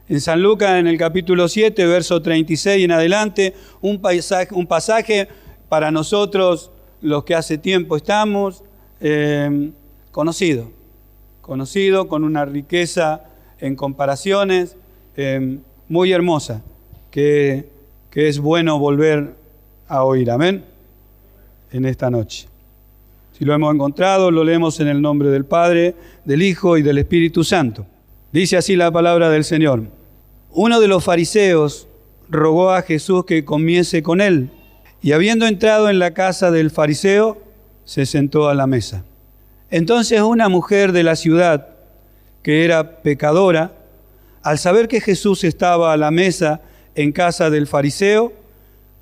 En San Lucas, en el capítulo 7, verso 36 en adelante, un pasaje para nosotros, los que hace tiempo estamos, conocido, con una riqueza en comparaciones muy hermosa, que es bueno volver a oír. Amén. En esta noche. Si lo hemos encontrado, lo leemos en el nombre del Padre, del Hijo y del Espíritu Santo. Dice así la palabra del Señor. Uno de los fariseos rogó a Jesús que comiese con él, y habiendo entrado en la casa del fariseo, se sentó a la mesa. Entonces una mujer de la ciudad, que era pecadora, al saber que Jesús estaba a la mesa en casa del fariseo,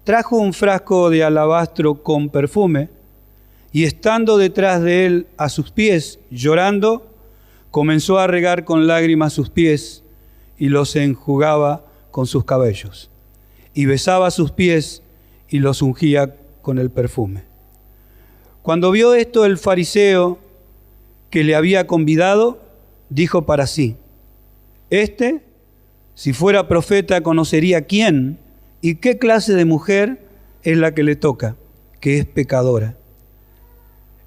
trajo un frasco de alabastro con perfume, y estando detrás de él a sus pies, llorando, comenzó a regar con lágrimas sus pies y los enjugaba con sus cabellos, y besaba sus pies y los ungía con el perfume. Cuando vio esto el fariseo que le había convidado, dijo para sí: si fuera profeta, conocería quién y qué clase de mujer es la que le toca, que es pecadora.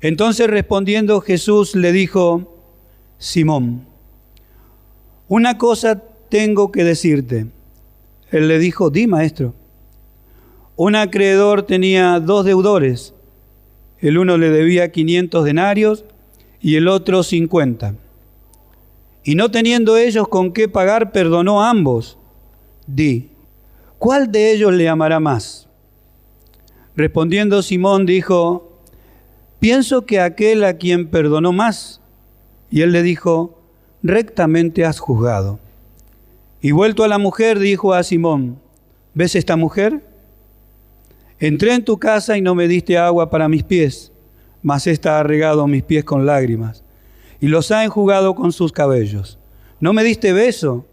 Entonces respondiendo Jesús le dijo: Simón, una cosa tengo que decirte. Él le dijo: di, maestro. Un acreedor tenía 2 deudores. El uno le debía 500 denarios y el otro 50. Y no teniendo ellos con qué pagar, perdonó a ambos. Di, ¿cuál de ellos le amará más? Respondiendo Simón dijo: pienso que aquel a quien perdonó más. Y él le dijo: rectamente has juzgado. Y vuelto a la mujer, dijo a Simón: ¿ves esta mujer? Entré en tu casa y no me diste agua para mis pies, mas ésta ha regado mis pies con lágrimas, y los ha enjugado con sus cabellos. No me diste beso,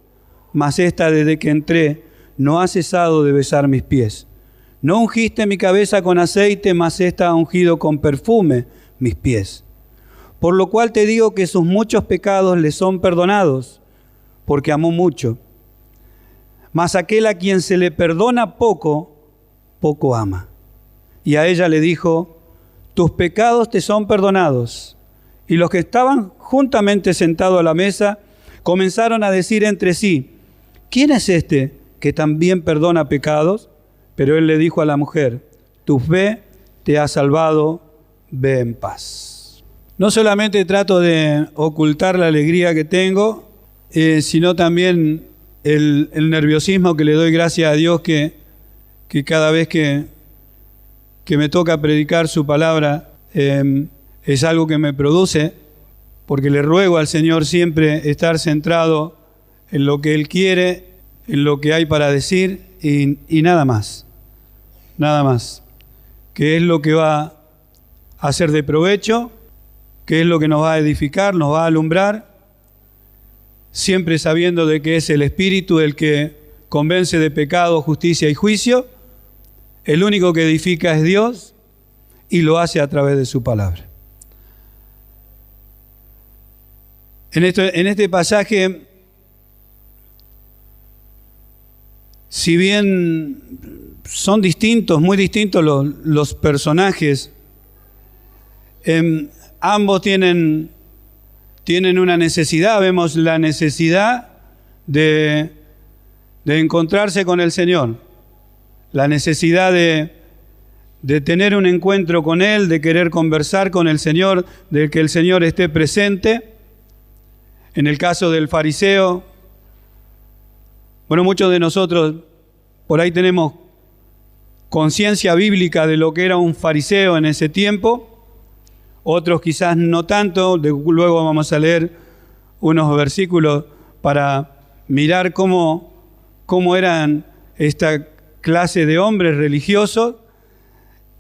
mas ésta desde que entré no ha cesado de besar mis pies. No ungiste mi cabeza con aceite, mas ésta ha ungido con perfume mis pies. Por lo cual te digo que sus muchos pecados le son perdonados, porque amó mucho. Mas aquel a quien se le perdona poco, poco ama. Y a ella le dijo: tus pecados te son perdonados. Y los que estaban juntamente sentados a la mesa comenzaron a decir entre sí: ¿quién es este que también perdona pecados? Pero él le dijo a la mujer: tu fe te ha salvado, ve en paz. No solamente trato de ocultar la alegría que tengo, sino también el nerviosismo que le doy gracias a Dios que cada vez que me toca predicar su palabra es algo que me produce, porque le ruego al Señor siempre estar centrado en lo que Él quiere, en lo que hay para decir y nada más. Nada más. ¿Qué es lo que va a ser de provecho? ¿Qué es lo que nos va a edificar, nos va a alumbrar? Siempre sabiendo de que es el Espíritu el que convence de pecado, justicia y juicio. El único que edifica es Dios y lo hace a través de su palabra. En este pasaje, si bien son distintos, muy distintos los personajes, ambos tienen una necesidad. Vemos la necesidad de encontrarse con el Señor, la necesidad de tener un encuentro con Él, de querer conversar con el Señor, de que el Señor esté presente. En el caso del fariseo, bueno, muchos de nosotros por ahí tenemos conciencia bíblica de lo que era un fariseo en ese tiempo, otros quizás no tanto. Luego vamos a leer unos versículos para mirar cómo eran esta clase de hombres religiosos.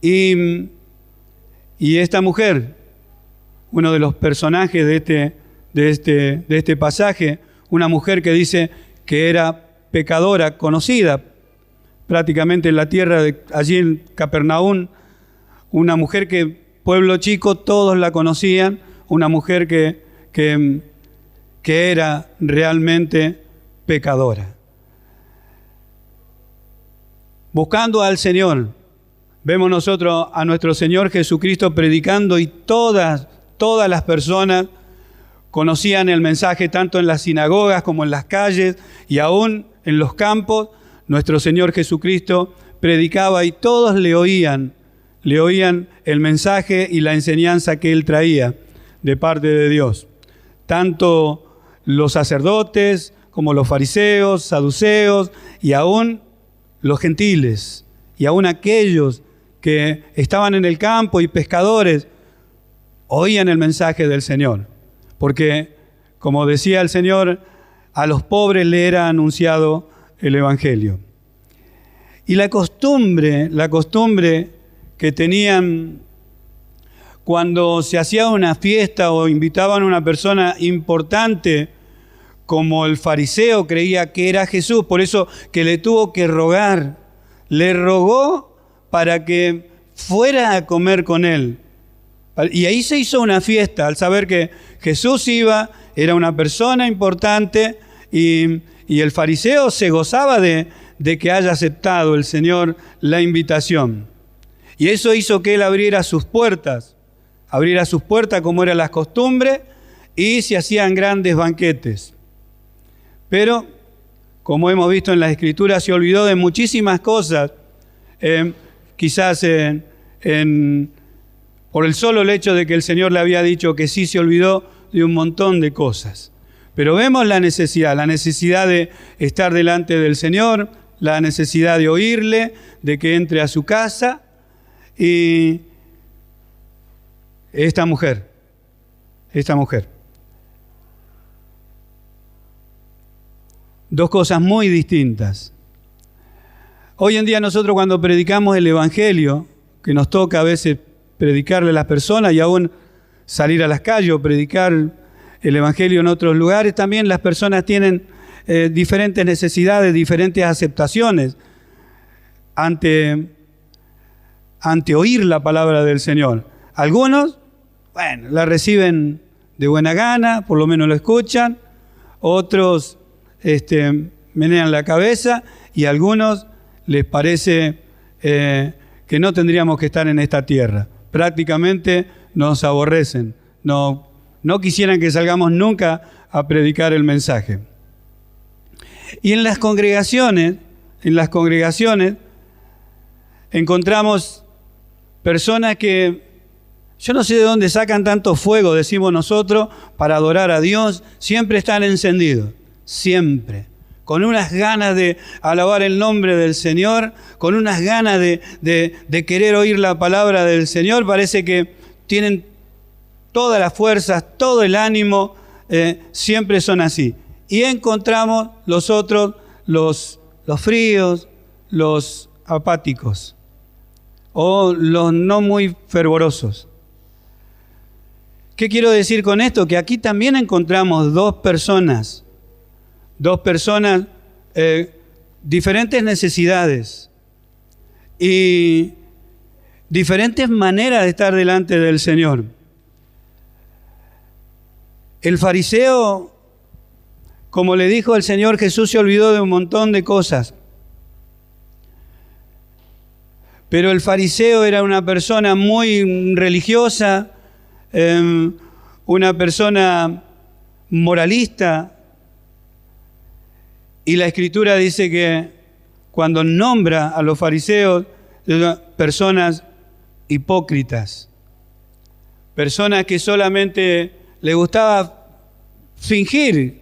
Y esta mujer, uno de los personajes de este pasaje, una mujer que dice que era pecadora, conocida prácticamente en la tierra de allí en Capernaum, una mujer que, pueblo chico, todos la conocían, una mujer que era realmente pecadora. Buscando al Señor, vemos nosotros a nuestro Señor Jesucristo predicando y todas las personas conocían el mensaje tanto en las sinagogas como en las calles y aún en los campos. Nuestro Señor Jesucristo predicaba y todos le oían el mensaje y la enseñanza que Él traía de parte de Dios. Tanto los sacerdotes como los fariseos, saduceos y aún los gentiles y aún aquellos que estaban en el campo y pescadores oían el mensaje del Señor. Porque, como decía el Señor, a los pobres le era anunciado el Evangelio. Y la costumbre que tenían cuando se hacía una fiesta o invitaban a una persona importante, como el fariseo creía que era Jesús, por eso que le tuvo que rogar, le rogó para que fuera a comer con él. Y ahí se hizo una fiesta, al saber que Jesús iba, era una persona importante, y el fariseo se gozaba de que haya aceptado el Señor la invitación. Y eso hizo que él abriera sus puertas como era la costumbre, y se hacían grandes banquetes. Pero, como hemos visto en las Escrituras, se olvidó de muchísimas cosas, quizás por el solo hecho de que el Señor le había dicho que sí, se olvidó de un montón de cosas. Pero vemos la necesidad de estar delante del Señor, la necesidad de oírle, de que entre a su casa. Y esta mujer, dos cosas muy distintas. Hoy en día nosotros cuando predicamos el Evangelio, que nos toca a veces predicarle a las personas y aún salir a las calles o predicar el Evangelio en otros lugares, también las personas tienen diferentes necesidades, diferentes aceptaciones ante oír la palabra del Señor. Algunos, la reciben de buena gana, por lo menos lo escuchan. Otros menean la cabeza y a algunos les parece que no tendríamos que estar en esta tierra. Prácticamente nos aborrecen, no quisieran que salgamos nunca a predicar el mensaje. Y en las congregaciones encontramos personas que yo no sé de dónde sacan tanto fuego, decimos nosotros, para adorar a Dios. Siempre están encendidos, siempre, con unas ganas de alabar el nombre del Señor, con unas ganas de querer oír la palabra del Señor. Parece que tienen todas las fuerzas, todo el ánimo, siempre son así. Y encontramos los otros, los fríos, los apáticos o los no muy fervorosos. ¿Qué quiero decir con esto? Que aquí también encontramos dos personas, diferentes necesidades y diferentes maneras de estar delante del Señor. El fariseo, como le dijo el Señor Jesús, se olvidó de un montón de cosas. Pero el fariseo era una persona muy religiosa, una persona moralista. Y la Escritura dice que cuando nombra a los fariseos, personas hipócritas, personas que solamente les gustaba fingir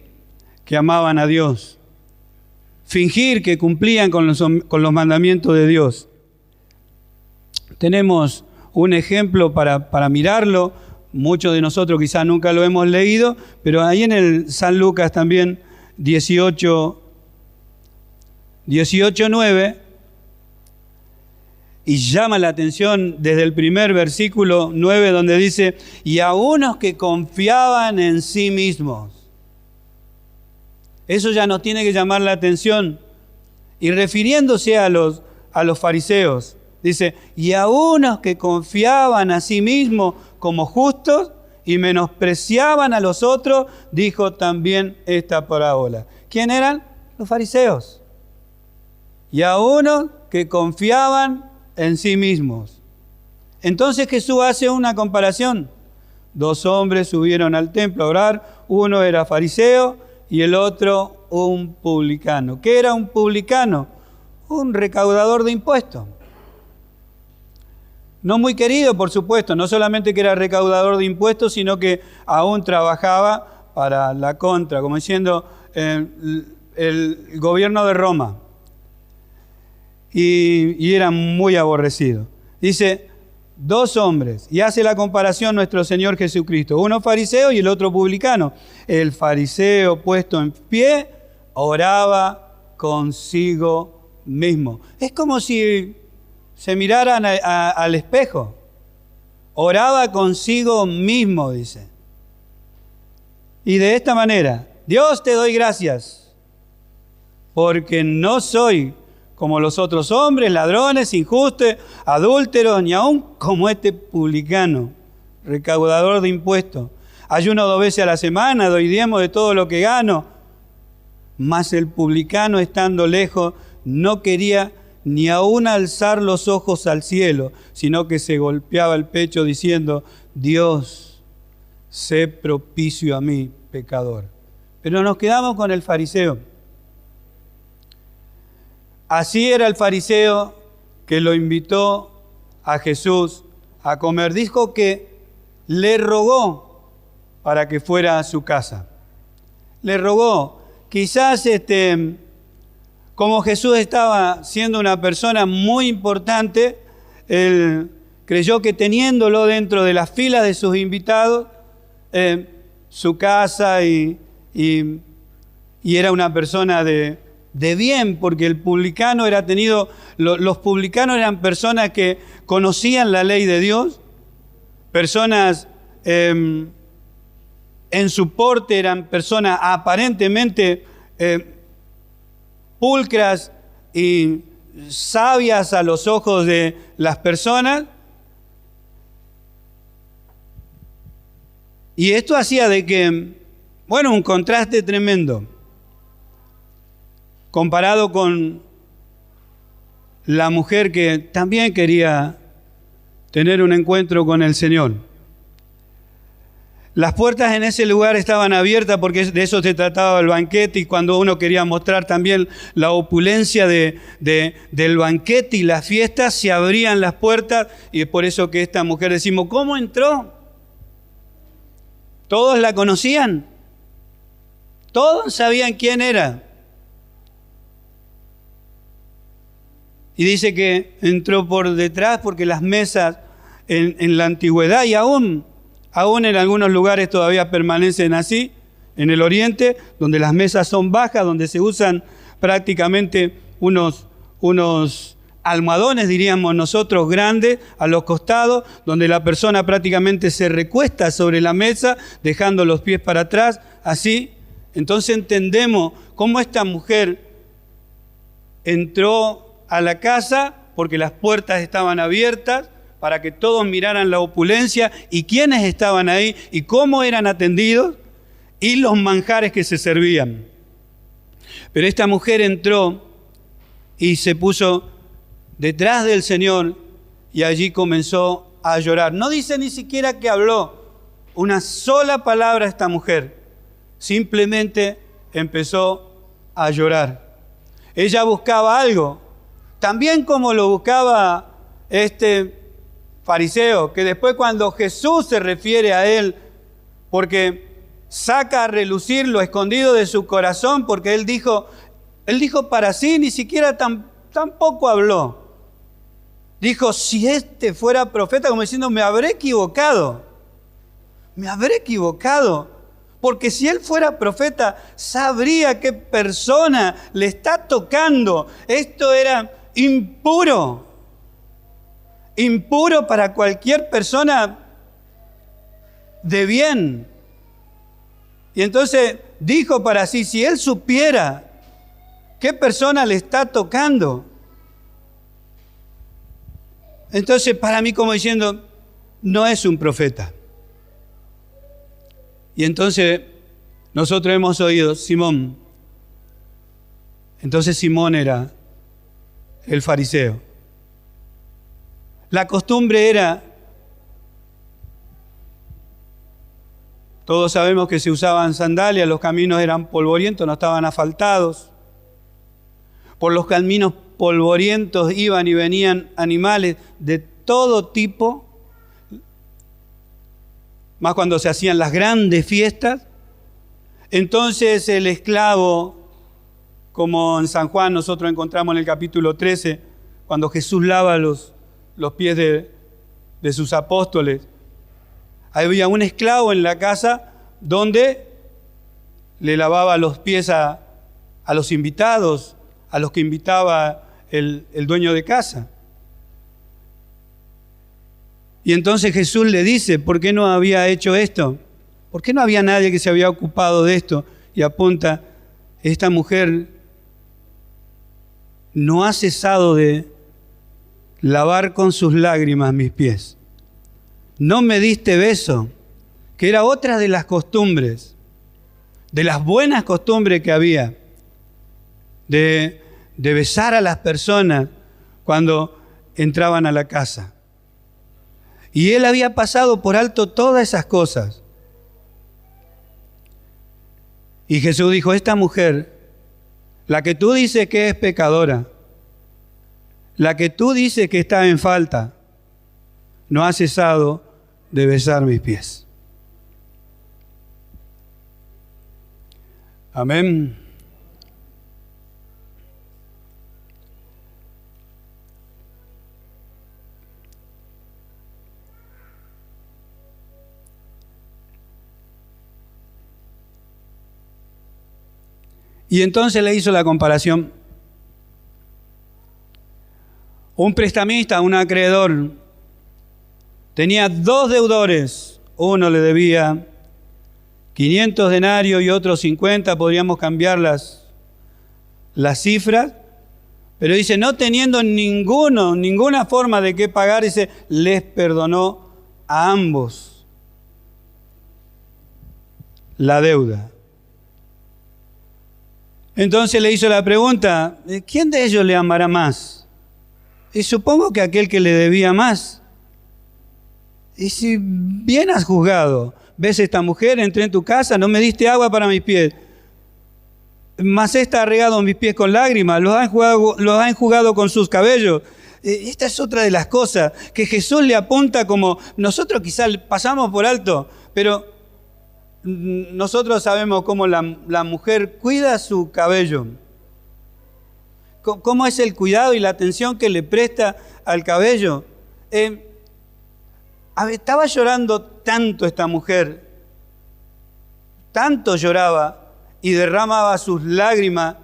que amaban a Dios, fingir que cumplían con los mandamientos de Dios. Tenemos un ejemplo para mirarlo. Muchos de nosotros quizás nunca lo hemos leído, pero ahí en el San Lucas también 18:9, y llama la atención desde el primer versículo 9, donde dice: y a unos que confiaban en sí mismos. Eso ya nos tiene que llamar la atención. Y refiriéndose a los fariseos, dice: y a unos que confiaban a sí mismos como justos y menospreciaban a los otros, dijo también esta parábola. ¿Quién eran? Los fariseos. Y a unos que confiaban en sí mismos. Entonces Jesús hace una comparación. 2 hombres subieron al templo a orar. Uno era fariseo y el otro un publicano. ¿Qué era un publicano? Un recaudador de impuestos. No muy querido, por supuesto, no solamente que era recaudador de impuestos, sino que aún trabajaba para la contra, como diciendo el gobierno de Roma. Y era muy aborrecido. Dice, 2 hombres, y hace la comparación nuestro Señor Jesucristo, uno fariseo y el otro publicano. El fariseo puesto en pie oraba consigo mismo. Es como si se miraran al espejo. Oraba consigo mismo, dice. Y de esta manera, Dios, te doy gracias, porque no soy como los otros hombres, ladrones, injustos, adúlteros, ni aun como este publicano, recaudador de impuestos. Ayuno 2 veces a la semana, doy diezmo de todo lo que gano. Mas el publicano, estando lejos, no quería ni aún alzar los ojos al cielo, sino que se golpeaba el pecho diciendo, Dios, sé propicio a mí, pecador. Pero nos quedamos con el fariseo. Así era el fariseo que lo invitó a Jesús a comer. Dijo que le rogó para que fuera a su casa. Le rogó. Quizás como Jesús estaba siendo una persona muy importante, él creyó que teniéndolo dentro de las filas de sus invitados, su casa y era una persona de bien, porque el publicano era los publicanos eran personas que conocían la ley de Dios, personas en su porte eran personas aparentemente pulcras y sabias a los ojos de las personas. Y esto hacía de que, un contraste tremendo comparado con la mujer que también quería tener un encuentro con el Señor. Las puertas en ese lugar estaban abiertas porque de eso se trataba el banquete, y cuando uno quería mostrar también la opulencia del banquete y las fiestas, se abrían las puertas, y es por eso que esta mujer decimos, ¿cómo entró? Todos la conocían, todos sabían quién era. Y dice que entró por detrás porque las mesas en la antigüedad y aún en algunos lugares todavía permanecen así, en el oriente, donde las mesas son bajas, donde se usan prácticamente unos almohadones, diríamos nosotros, grandes a los costados, donde la persona prácticamente se recuesta sobre la mesa, dejando los pies para atrás, así. Entonces entendemos cómo esta mujer entró a la casa porque las puertas estaban abiertas para que todos miraran la opulencia y quiénes estaban ahí y cómo eran atendidos y los manjares que se servían. Pero esta mujer entró y se puso detrás del Señor y allí comenzó a llorar. No dice ni siquiera que habló una sola palabra esta mujer, simplemente empezó a llorar. Ella buscaba algo, también como lo buscaba este fariseo, que después cuando Jesús se refiere a él, porque saca a relucir lo escondido de su corazón, porque él dijo para sí, ni siquiera tampoco habló. Dijo, si este fuera profeta, como diciendo, me habré equivocado, porque si él fuera profeta, sabría qué persona le está tocando. Esto era impuro para cualquier persona de bien. Y entonces dijo para sí, si él supiera qué persona le está tocando. Entonces para mí, como diciendo, no es un profeta. Y entonces nosotros hemos oído, Simón, Entonces Simón era el fariseo. La costumbre era, todos sabemos que se usaban sandalias, los caminos eran polvorientos, no estaban asfaltados. Por los caminos polvorientos iban y venían animales de todo tipo, más cuando se hacían las grandes fiestas. Entonces el esclavo, como en San Juan nosotros encontramos en el capítulo 13, cuando Jesús lava los pies de sus apóstoles, había un esclavo en la casa donde le lavaba los pies a los invitados, a los que invitaba el dueño de casa. Y entonces Jesús le dice, ¿por qué no había hecho esto? ¿Por qué no había nadie que se había ocupado de esto? Y apunta, esta mujer no ha cesado de lavar con sus lágrimas mis pies. No me diste beso, que era otra de las costumbres, de las buenas costumbres que había, de besar a las personas cuando entraban a la casa. Y él había pasado por alto todas esas cosas. Y Jesús dijo, esta mujer, la que tú dices que es pecadora, la que tú dices que está en falta, no ha cesado de besar mis pies. Amén. Y entonces le hizo la comparación. Un prestamista, un acreedor, tenía 2 deudores. Uno le debía 500 denarios y otro 50, podríamos cambiar las cifras. Pero dice, no teniendo ninguna forma de qué pagar, dice, les perdonó a ambos la deuda. Entonces le hizo la pregunta, ¿quién de ellos le amará más? Y supongo que aquel que le debía más. Y si bien has juzgado, ves esta mujer, entré en tu casa, no me diste agua para mis pies, mas esta ha regado mis pies con lágrimas, los ha enjugado con sus cabellos. Esta es otra de las cosas que Jesús le apunta, como nosotros quizás pasamos por alto, pero nosotros sabemos cómo la mujer cuida su cabello, cómo es el cuidado y la atención que le presta al cabello. Estaba llorando tanto esta mujer, tanto lloraba y derramaba sus lágrimas,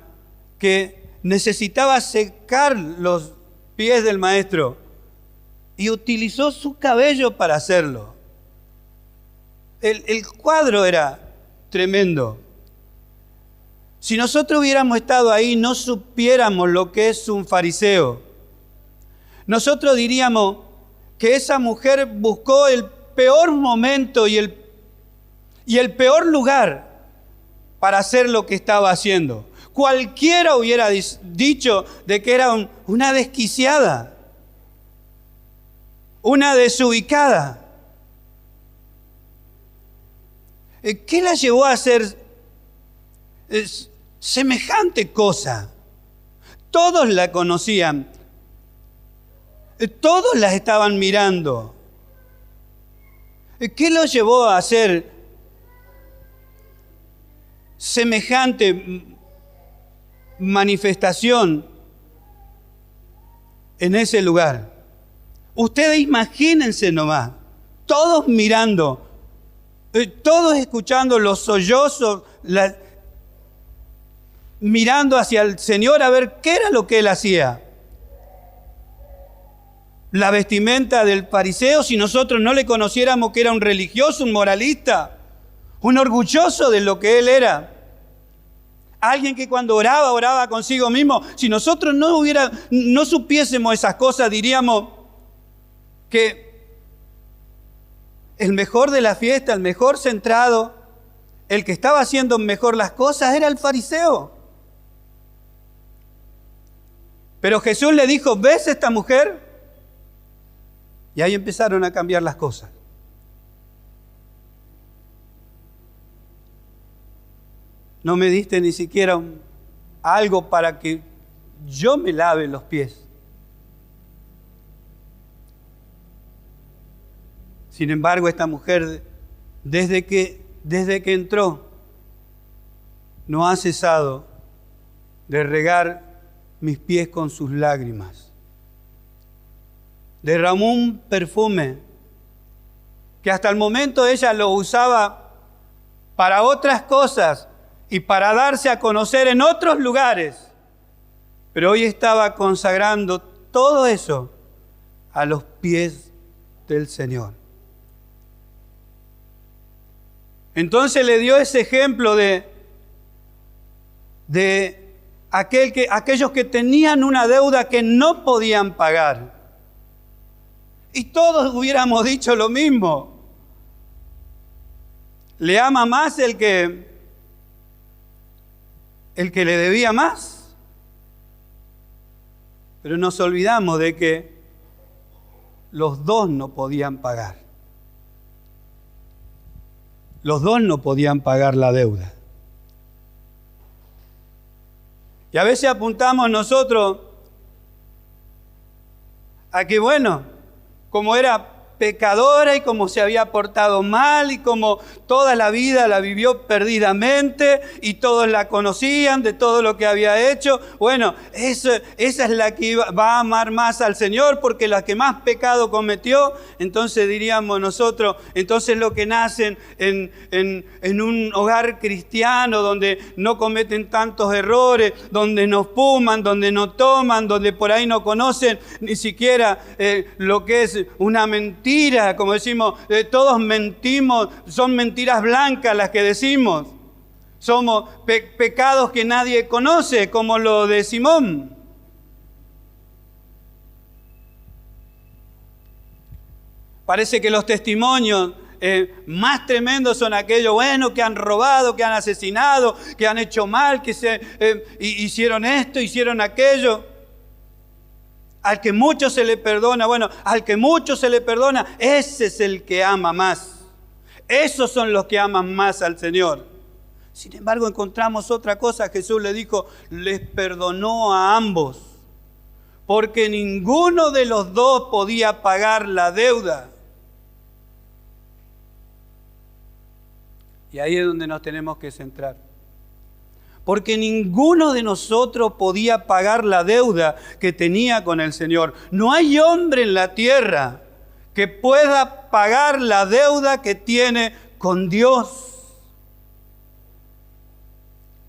que necesitaba secar los pies del maestro y utilizó su cabello para hacerlo. El cuadro era tremendo. Si nosotros hubiéramos estado ahí, no supiéramos lo que es un fariseo. Nosotros diríamos que esa mujer buscó el peor momento y el peor lugar para hacer lo que estaba haciendo. Cualquiera hubiera dicho de que era una desquiciada, una desubicada. ¿Qué la llevó a hacer semejante cosa? Todos la conocían, todos la estaban mirando. ¿Qué lo llevó a hacer semejante manifestación en ese lugar? Ustedes imagínense nomás, todos mirando, todos escuchando los sollozos, mirando hacia el Señor a ver qué era lo que Él hacía. La vestimenta del fariseo, si nosotros no le conociéramos que era un religioso, un moralista, un orgulloso de lo que Él era. Alguien que cuando oraba consigo mismo. Si nosotros no supiésemos esas cosas, diríamos que el mejor de la fiesta, el mejor centrado, el que estaba haciendo mejor las cosas era el fariseo. Pero Jesús le dijo, ¿ves esta mujer? Y ahí empezaron a cambiar las cosas. No me diste ni siquiera algo para que yo me lave los pies. Sin embargo, esta mujer, desde que entró, no ha cesado de regar mis pies con sus lágrimas. Derramó un perfume que hasta el momento ella lo usaba para otras cosas y para darse a conocer en otros lugares. Pero hoy estaba consagrando todo eso a los pies del Señor. Entonces le dio ese ejemplo de aquellos que tenían una deuda que no podían pagar. Y todos hubiéramos dicho lo mismo. ¿Le ama más el que le debía más? Pero nos olvidamos de que los dos no podían pagar. Los dos no podían pagar la deuda. Y a veces apuntamos nosotros a que, bueno, como era pecadora y como se había portado mal y como toda la vida la vivió perdidamente y todos la conocían de todo lo que había hecho, bueno, esa es la que va a amar más al Señor porque la que más pecado cometió. Entonces diríamos nosotros, entonces lo que nacen en un hogar cristiano donde no cometen tantos errores, donde no fuman, donde no toman, donde por ahí no conocen ni siquiera lo que es una mentira, como decimos, todos mentimos, son mentiras blancas las que decimos. Somos pecados que nadie conoce, como lo de Simón. Parece que los testimonios más tremendos son aquellos, bueno, que han robado, que han asesinado, que han hecho mal, que hicieron esto, hicieron aquello. Al que mucho se le perdona, bueno, al que mucho se le perdona, ese es el que ama más. Esos son los que aman más al Señor. Sin embargo, encontramos otra cosa. Jesús le dijo, les perdonó a ambos, porque ninguno de los dos podía pagar la deuda. Y ahí es donde nos tenemos que centrar. Porque ninguno de nosotros podía pagar la deuda que tenía con el Señor. No hay hombre en la tierra que pueda pagar la deuda que tiene con Dios,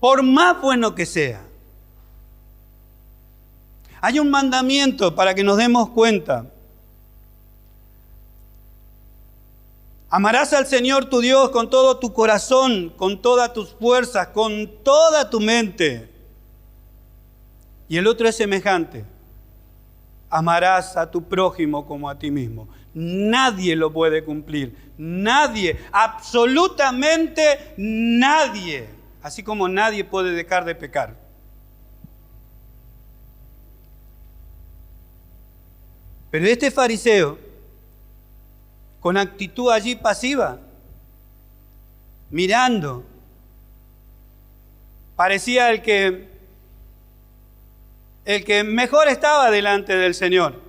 por más bueno que sea. Hay un mandamiento para que nos demos cuenta. Amarás al Señor tu Dios con todo tu corazón, con todas tus fuerzas, con toda tu mente. Y el otro es semejante. Amarás a tu prójimo como a ti mismo. Nadie lo puede cumplir. Nadie, absolutamente nadie. Así como nadie puede dejar de pecar. Pero este fariseo, con actitud allí pasiva, mirando, parecía el que mejor estaba delante del Señor.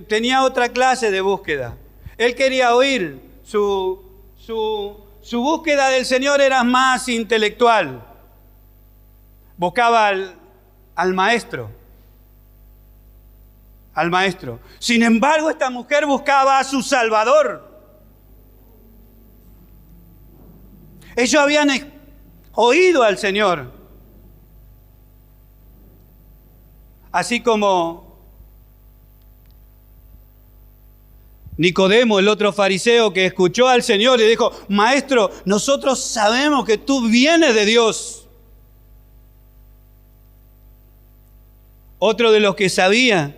Tenía otra clase de búsqueda. Él quería oír, su búsqueda del Señor era más intelectual. Buscaba al maestro. Al maestro. Sin embargo, esta mujer buscaba a su Salvador. Ellos habían oído al Señor. Así como Nicodemo, el otro fariseo que escuchó al Señor y dijo, Maestro, nosotros sabemos que tú vienes de Dios. Otro de los que sabía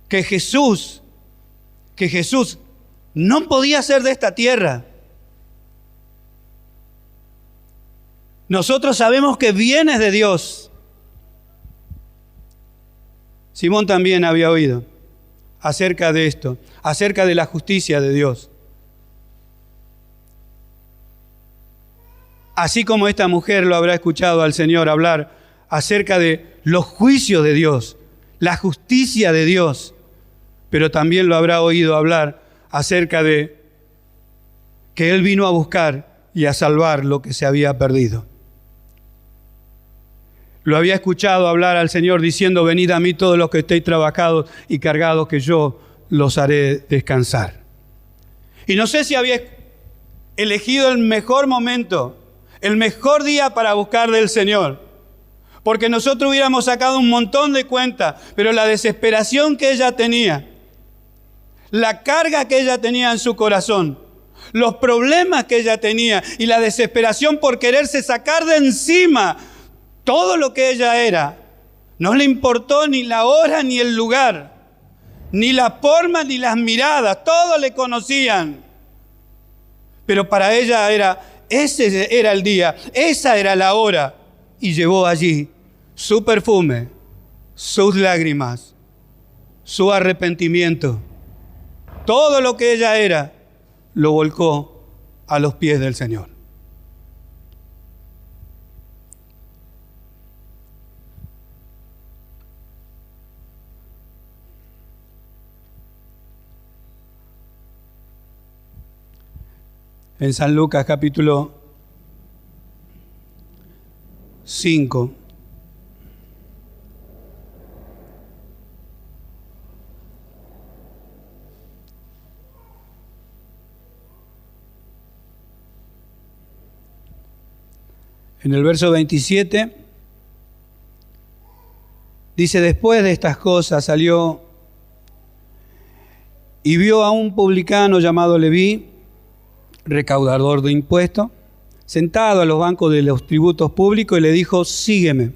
que Jesús no podía ser de esta tierra. Nosotros sabemos que vienes de Dios. Simón también había oído acerca de esto, acerca de la justicia de Dios. Así como esta mujer lo habrá escuchado al Señor hablar acerca de los juicios de Dios, la justicia de Dios, pero también lo habrá oído hablar acerca de que Él vino a buscar y a salvar lo que se había perdido. Lo había escuchado hablar al Señor diciendo: venid a mí todos los que estéis trabajados y cargados, que yo los haré descansar. Y no sé si había elegido el mejor momento, el mejor día para buscar del Señor, porque nosotros hubiéramos sacado un montón de cuentas, pero la desesperación que ella tenía, la carga que ella tenía en su corazón, los problemas que ella tenía y la desesperación por quererse sacar de encima todo lo que ella era, no le importó ni la hora ni el lugar, ni la forma ni las miradas, todos le conocían. Pero para ella ese era el día, esa era la hora, y llevó allí su perfume, sus lágrimas, su arrepentimiento. Todo lo que ella era, lo volcó a los pies del Señor. En San Lucas capítulo 5. En el verso 27 dice: después de estas cosas salió y vio a un publicano llamado Leví, recaudador de impuestos, sentado a los bancos de los tributos públicos, y le dijo: sígueme.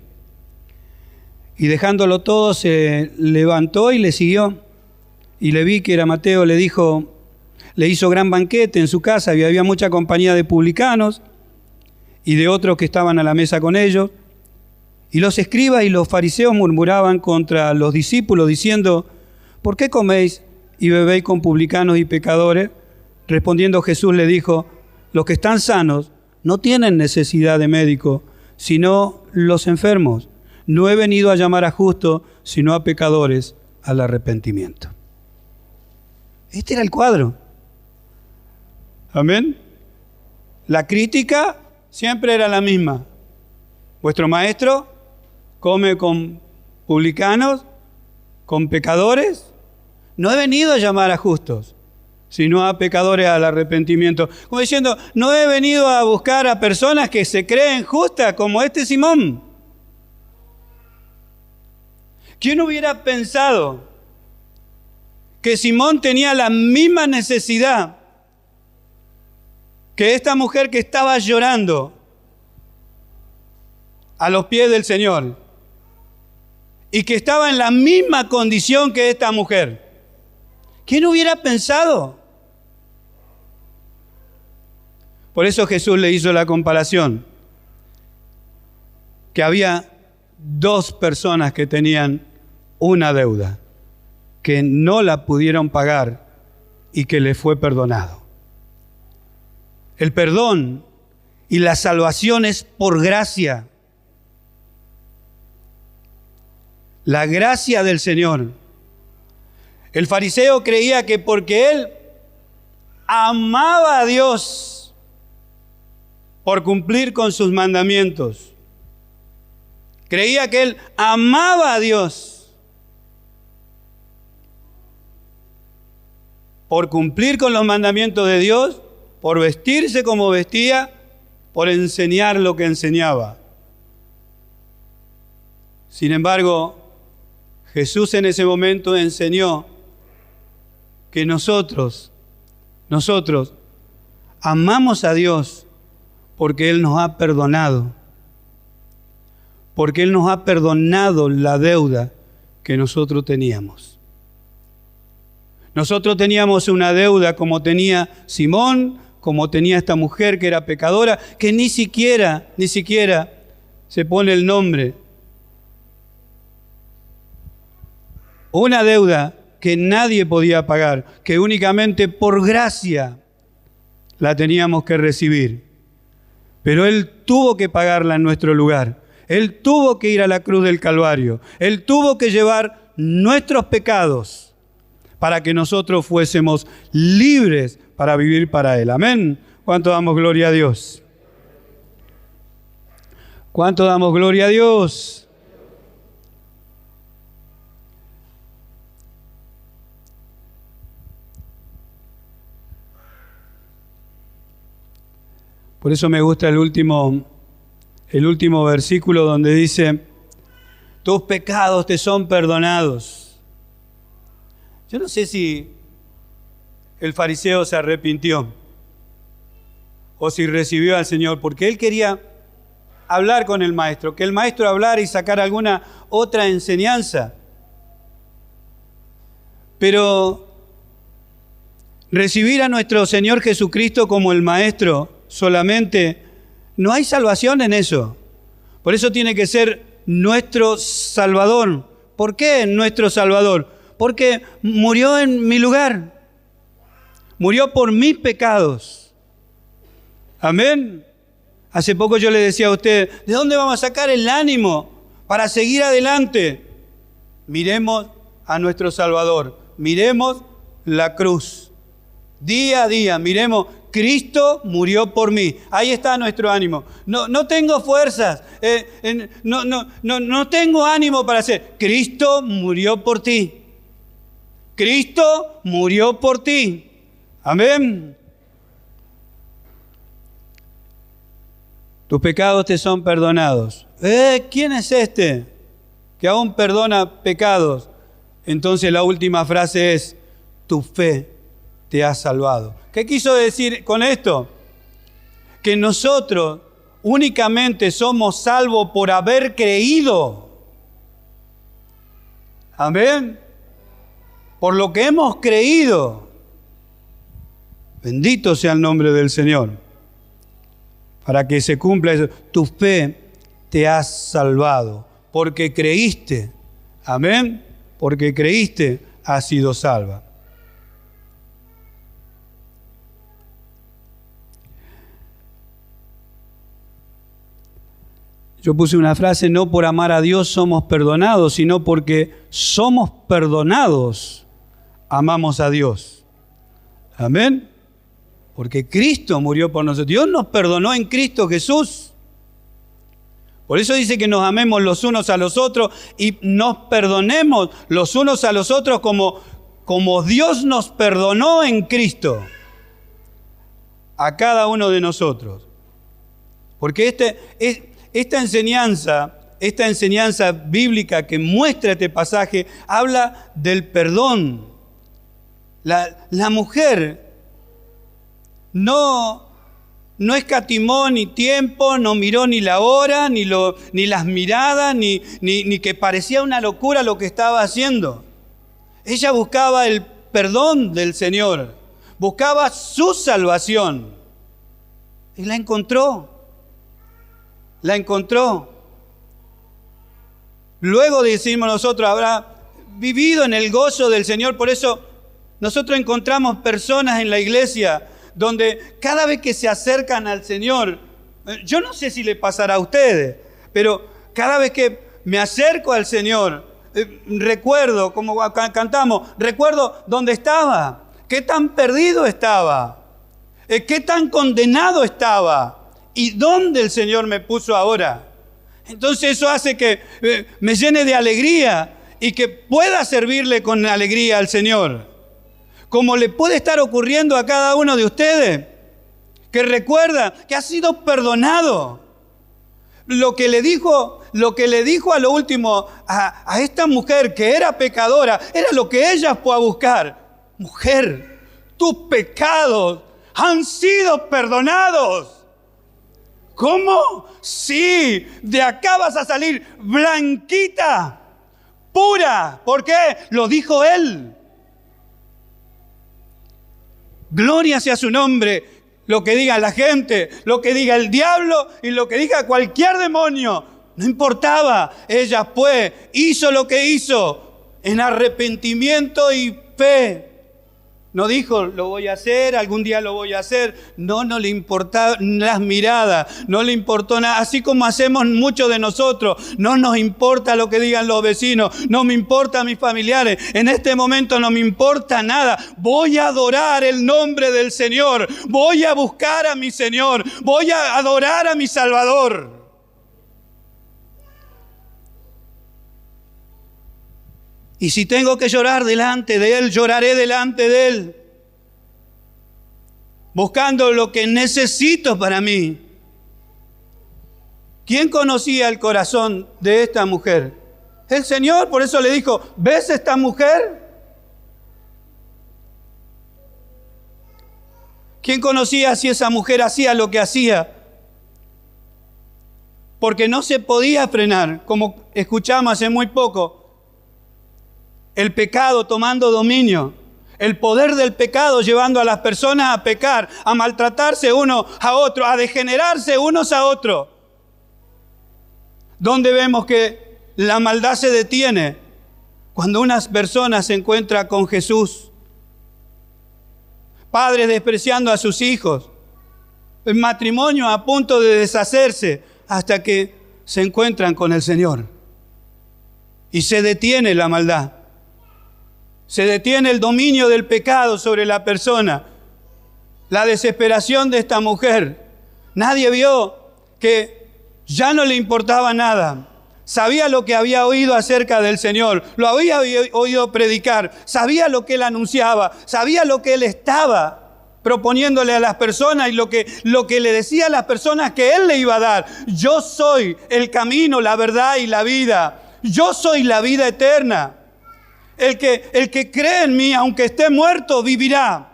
Y dejándolo todo, se levantó y le siguió. Y Leví, que era Mateo, le hizo gran banquete en su casa, y había mucha compañía de publicanos y de otros que estaban a la mesa con ellos. Y los escribas y los fariseos murmuraban contra los discípulos, diciendo: ¿por qué coméis y bebéis con publicanos y pecadores? Respondiendo Jesús le dijo: los que están sanos no tienen necesidad de médico, sino los enfermos. No he venido a llamar a justos, sino a pecadores al arrepentimiento. Este era el cuadro. Amén. La crítica siempre era la misma. Vuestro maestro come con publicanos, con pecadores. No he venido a llamar a justos, sino a pecadores al arrepentimiento. Como diciendo, no he venido a buscar a personas que se creen justas como este Simón. ¿Quién hubiera pensado que Simón tenía la misma necesidad que esta mujer que estaba llorando a los pies del Señor y que estaba en la misma condición que esta mujer? ¿Quién hubiera pensado? Por eso Jesús le hizo la comparación, que había dos personas que tenían una deuda, que no la pudieron pagar y que les fue perdonado. El perdón y la salvación es por gracia. La gracia del Señor. El fariseo creía que porque él amaba a Dios por cumplir con sus mandamientos, creía que él amaba a Dios por cumplir con los mandamientos de Dios, por vestirse como vestía, por enseñar lo que enseñaba. Sin embargo, Jesús en ese momento enseñó que nosotros amamos a Dios porque Él nos ha perdonado, porque Él nos ha perdonado la deuda que nosotros teníamos. Nosotros teníamos una deuda como tenía Simón, como tenía esta mujer que era pecadora, que ni siquiera se pone el nombre. Una deuda que nadie podía pagar, que únicamente por gracia la teníamos que recibir. Pero Él tuvo que pagarla en nuestro lugar. Él tuvo que ir a la cruz del Calvario. Él tuvo que llevar nuestros pecados para que nosotros fuésemos libres para vivir para Él. Amén. ¿Cuánto damos gloria a Dios? ¿Cuánto damos gloria a Dios? Por eso me gusta el último versículo donde dice, tus pecados te son perdonados. Yo no sé si el fariseo se arrepintió o si recibió al Señor, porque él quería hablar con el maestro, que el maestro hablara y sacara alguna otra enseñanza. Pero recibir a nuestro Señor Jesucristo como el maestro solamente, no hay salvación en eso. Por eso tiene que ser nuestro Salvador. ¿Por qué nuestro Salvador? Porque murió en mi lugar. Murió por mis pecados. Amén. Hace poco yo le decía a usted, ¿de dónde vamos a sacar el ánimo para seguir adelante? Miremos a nuestro Salvador. Miremos la cruz. Día a día, miremos, Cristo murió por mí. Ahí está nuestro ánimo. No tengo fuerzas, no tengo ánimo para hacer. Cristo murió por ti. Cristo murió por ti. Amén. Tus pecados te son perdonados. ¿Quién es este que aún perdona pecados? Entonces la última frase es, tu fe te ha salvado. ¿Qué quiso decir con esto? Que nosotros únicamente somos salvos por haber creído. Amén. Por lo que hemos creído. Bendito sea el nombre del Señor. Para que se cumpla eso. Tu fe te ha salvado. Porque creíste. Amén. Porque creíste, has sido salva. Yo puse una frase, no por amar a Dios somos perdonados, sino porque somos perdonados, amamos a Dios. Amén. Porque Cristo murió por nosotros. Dios nos perdonó en Cristo Jesús. Por eso dice que nos amemos los unos a los otros y nos perdonemos los unos a los otros como Dios nos perdonó en Cristo. A cada uno de nosotros. Porque esta enseñanza bíblica que muestra este pasaje habla del perdón. La mujer no escatimó ni tiempo, no miró ni la hora, ni las miradas, ni que parecía una locura lo que estaba haciendo. Ella buscaba el perdón del Señor, buscaba su salvación y la encontró. La encontró. Luego decimos nosotros, habrá vivido en el gozo del Señor. Por eso nosotros encontramos personas en la iglesia donde cada vez que se acercan al Señor, yo no sé si le pasará a ustedes, pero cada vez que me acerco al Señor, recuerdo, como cantamos, recuerdo dónde estaba, qué tan perdido estaba, qué tan condenado estaba. ¿Y dónde el Señor me puso ahora? Entonces eso hace que me llene de alegría y que pueda servirle con alegría al Señor. Como le puede estar ocurriendo a cada uno de ustedes, que recuerda que ha sido perdonado. Lo que le dijo a lo último a esta mujer que era pecadora, era lo que ella fue a buscar. Mujer, tus pecados han sido perdonados. ¿Cómo? Sí, de acá vas a salir blanquita, pura. ¿Por qué? Lo dijo Él. Gloria sea su nombre. Lo que diga la gente, lo que diga el diablo y lo que diga cualquier demonio, no importaba. Ella fue, hizo lo que hizo, en arrepentimiento y fe. No dijo, lo voy a hacer, algún día lo voy a hacer. No le importaban las miradas, no le importó nada. Así como hacemos muchos de nosotros, no nos importa lo que digan los vecinos, no me importa mis familiares. En este momento no me importa nada. Voy a adorar el nombre del Señor, voy a buscar a mi Señor, voy a adorar a mi Salvador. Y si tengo que llorar delante de Él, lloraré delante de Él, buscando lo que necesito para mí. ¿Quién conocía el corazón de esta mujer? El Señor, por eso le dijo, ¿ves esta mujer? ¿Quién conocía si esa mujer hacía lo que hacía? Porque no se podía frenar, como escuchamos hace muy poco. El pecado tomando dominio, el poder del pecado llevando a las personas a pecar, a maltratarse uno a otro, a degenerarse unos a otros. ¿Dónde vemos que la maldad se detiene? Cuando una persona se encuentra con Jesús. Padres despreciando a sus hijos, el matrimonio a punto de deshacerse hasta que se encuentran con el Señor. Y se detiene la maldad. Se detiene el dominio del pecado sobre la persona. La desesperación de esta mujer. Nadie vio que ya no le importaba nada. Sabía lo que había oído acerca del Señor. Lo había oído predicar. Sabía lo que Él anunciaba. Sabía lo que Él estaba proponiéndole a las personas y lo que le decía a las personas que Él le iba a dar. Yo soy el camino, la verdad y la vida. Yo soy la vida eterna. El que cree en mí, aunque esté muerto, vivirá.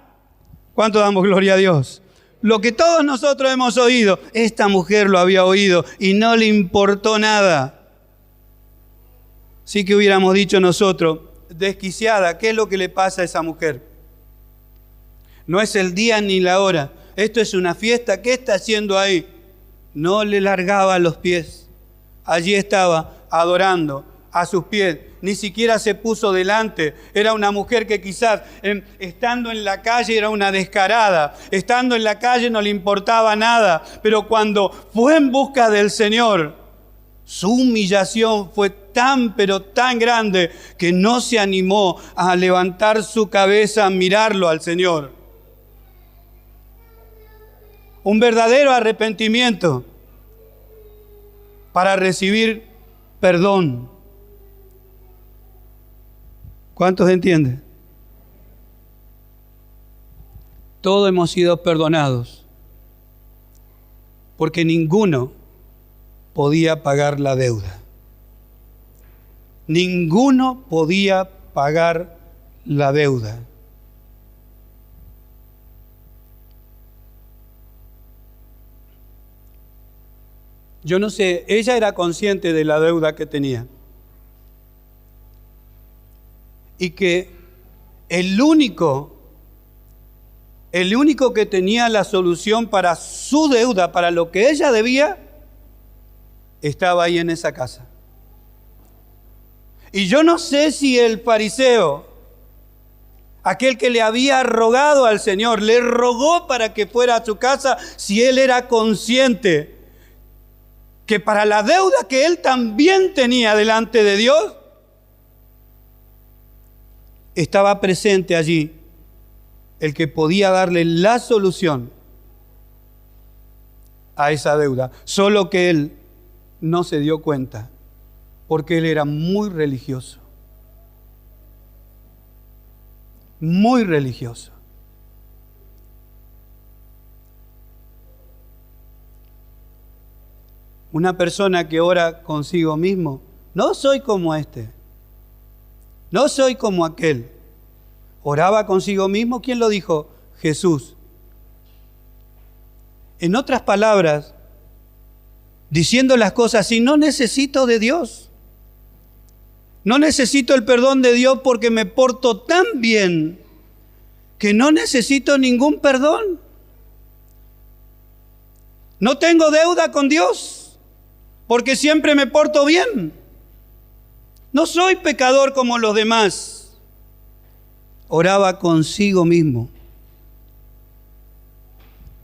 ¿Cuánto damos gloria a Dios? Lo que todos nosotros hemos oído, esta mujer lo había oído y no le importó nada. Sí que hubiéramos dicho nosotros, desquiciada, ¿qué es lo que le pasa a esa mujer? No es el día ni la hora. Esto es una fiesta. ¿Qué está haciendo ahí? No le largaba los pies. Allí estaba adorando a sus pies. Ni siquiera se puso delante. Era una mujer que quizás estando en la calle era una descarada. Estando en la calle no le importaba nada. Pero cuando fue en busca del Señor, su humillación fue tan pero tan grande que no se animó a levantar su cabeza a mirarlo al Señor. Un verdadero arrepentimiento para recibir perdón. ¿Cuántos entienden? Todos hemos sido perdonados porque ninguno podía pagar la deuda. Ninguno podía pagar la deuda. Yo no sé, ella era consciente de la deuda que tenía. Y que el único que tenía la solución para su deuda, para lo que ella debía, estaba ahí en esa casa. Y yo no sé si el fariseo, aquel que le había rogado al Señor, le rogó para que fuera a su casa, si él era consciente que para la deuda que él también tenía delante de Dios, estaba presente allí el que podía darle la solución a esa deuda. Solo que él no se dio cuenta, porque él era muy religioso. Muy religioso. Una persona que ora consigo mismo, no soy como este. No soy como aquel. Oraba consigo mismo. ¿Quién lo dijo? Jesús. En otras palabras, diciendo las cosas así, no necesito de Dios. No necesito el perdón de Dios porque me porto tan bien que no necesito ningún perdón. No tengo deuda con Dios porque siempre me porto bien. no soy pecador como los demás. Oraba consigo mismo.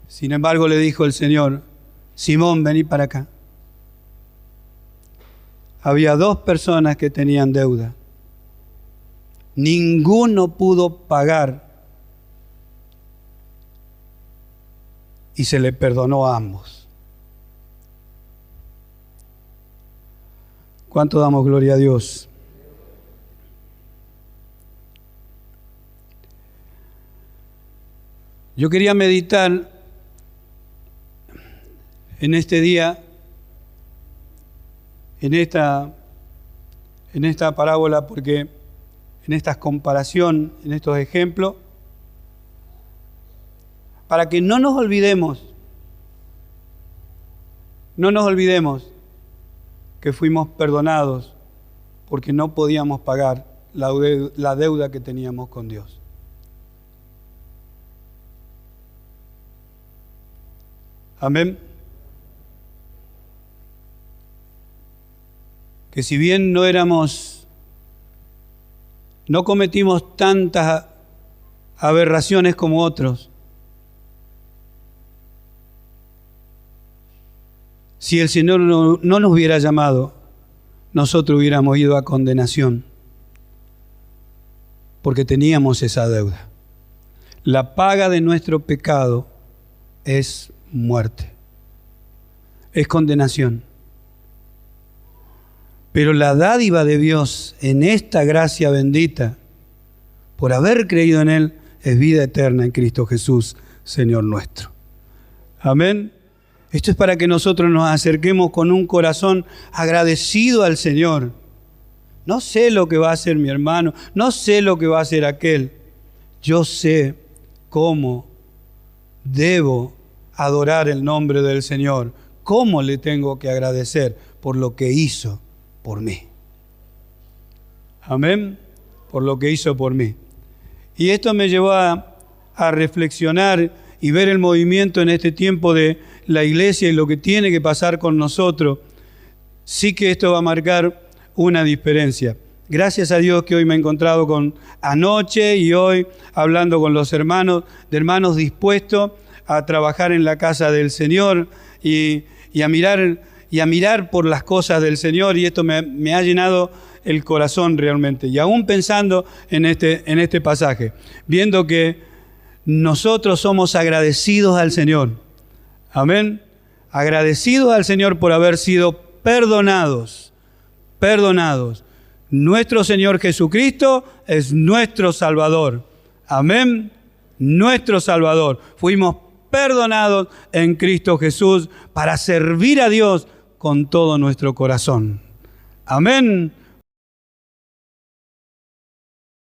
Sin embargo, le dijo el Señor: Simón, vení para acá. Había 2 personas que tenían deuda. Ninguno pudo pagar y se le perdonó a ambos. ¿Cuánto damos gloria a Dios? Yo quería meditar en este día, en esta parábola, porque en esta comparación, en estos ejemplos, para que no nos olvidemos que fuimos perdonados porque no podíamos pagar la deuda que teníamos con Dios. Amén. Que si bien no cometimos tantas aberraciones como otros, si el Señor no nos hubiera llamado, nosotros hubiéramos ido a condenación, porque teníamos esa deuda. La paga de nuestro pecado es muerte, es condenación. Pero la dádiva de Dios en esta gracia bendita, por haber creído en Él, es vida eterna en Cristo Jesús, Señor nuestro. Amén. Esto es para que nosotros nos acerquemos con un corazón agradecido al Señor. No sé lo que va a hacer mi hermano, no sé lo que va a hacer aquel. Yo sé cómo debo adorar el nombre del Señor, cómo le tengo que agradecer por lo que hizo por mí. Amén. Por lo que hizo por mí. Y esto me llevó a reflexionar y ver el movimiento en este tiempo de la iglesia y lo que tiene que pasar con nosotros. Sí que esto va a marcar una diferencia. Gracias a Dios que hoy me he encontrado anoche y hoy hablando con los hermanos dispuestos a trabajar en la casa del Señor y a mirar por las cosas del Señor, y esto me ha llenado el corazón realmente. Y aún pensando en este pasaje, viendo que nosotros somos agradecidos al Señor. Amén. Agradecidos al Señor por haber sido perdonados. Nuestro Señor Jesucristo es nuestro Salvador. Amén. Nuestro Salvador. Fuimos perdonados en Cristo Jesús para servir a Dios con todo nuestro corazón. Amén.